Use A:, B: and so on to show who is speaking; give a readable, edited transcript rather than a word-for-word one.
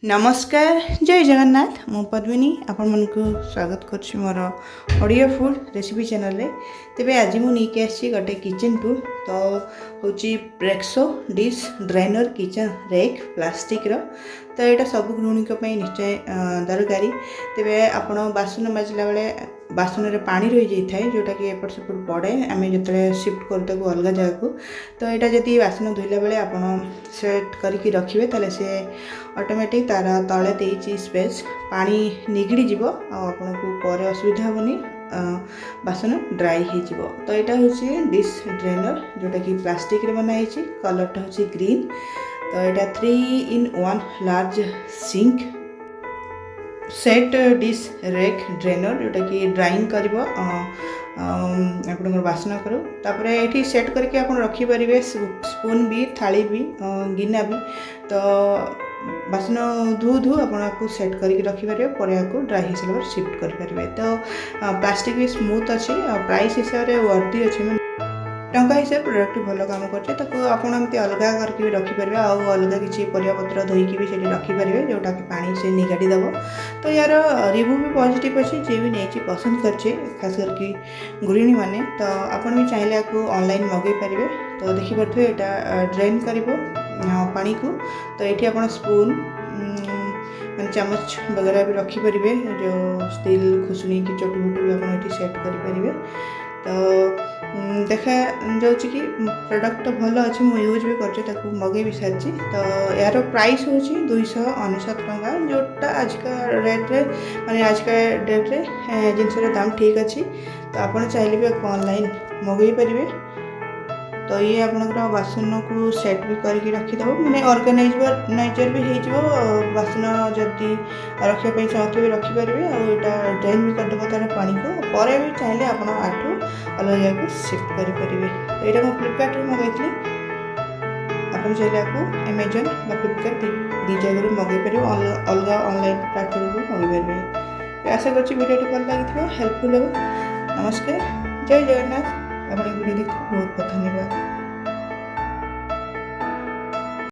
A: नमस्कार जय जगन्नाथ मु पद्मिनी आपण मन को स्वागत करछि मोर ऑडियो फूड रेसिपी चैनल रे। तेबे आज मु नहीं आसी गोटे किचन टूल तो होची ब्रेक्सो डिश ड्राइनर किचन रेक प्लास्टिक रो। तो यहाँ सब गृहिणी निश्चय दरकारी। तेबे आपण बासन माजिला बेले बासन रे पानी रही जाए जोटा कि एपट सेपट पड़े आम जो शिफ्ट कर अलग जगह को। तो यहाँ जदि बासन धोला बेले आप सेट करके रखिए ताले से ऑटोमेटिक तार तले देची स्पेस पानी निगड़ी जीव आपन को पर असुविधा हेनी बासन ड्राई हो। तो यहाँ हूँ डिश ड्रेनर जोटा कि प्लास्टिक रे बनाई कलरटा हूँ ग्रीन। तो यहाँ 3-in-1 large sink set dish rack drainer जोटा कि ड्राइंग कर आप बासन करूँ तापर ये सेट करके आप रखिपारे स्पून भी थाली भी गिना भी। तो बासन धू धू आपको सेट करके रखिपारे पर आपको ड्राई हो सारा शिफ्ट करें। तो प्लास्टिक भी स्मूथ अच्छी प्राइस हिसाब से वर्दी अच्छे टंका हिसाब प्रोडक्ट भल काम करते अलग करके रखिपारे अलग किसी परिवापत्र धोईकी भी रखिपारे जोटा कि पानी से निगाड़ी दब। तो यार रिव्यू भी पॉजिटिव अच्छी जे भी नहीं पसंद करछे खास करके गृहिणी माने। तो आपन भी चाहिए आपको ऑनलाइन मगै पारे। तो देखिपे यहाँ ड्रेन कर पानी को। तो ये आप स्पून मान चामच वगैरह भी रखिपारे जो स्टील खुसुणी कि चटू फुटू भी आप सेट करें। तो देखा जाऊँगी कि प्रोडक्ट भल अच्छे मुझे यूज भी कर मगे भी सारी। तो यार प्राइस हूँ 299 टंका जोटा आजका रेट रे माने आजका डेट रे जिनसर दाम ठीक अच्छी। तो आपड़ चाहिए भी ऑनलाइन मगै पारे। तो ये आपंकर बासन को सेट भी करके रखीदेव मैंने ऑर्गेनाइजर भी हो बासन जदि रखापी चाहते भी रखिपारे आटा ड्रेन भी करदेव तार पानी को पर भी चाहिए आप आठू अलग जगह शिफ्ट करेंगे। तो यहाँ मुझे फ्लिपकार्ट मंगाई आप चाहिए आपको अमेजन फ्लिपकार्ट दी जगह मगै पारे अलग ऑनलाइन प्लाटफर्म को मगै पारे। आशा कर वीडियो भल लगी हेल्पफुल हो। नमस्कार जय जगन्नाथ। आप वीडियो देख बहुत बहुत धन्यवाद।